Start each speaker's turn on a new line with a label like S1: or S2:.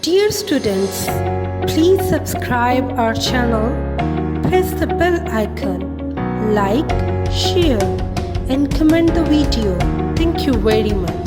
S1: Dear students, please subscribe our channel, press the bell icon, like, share and comment the video. Thank you very much.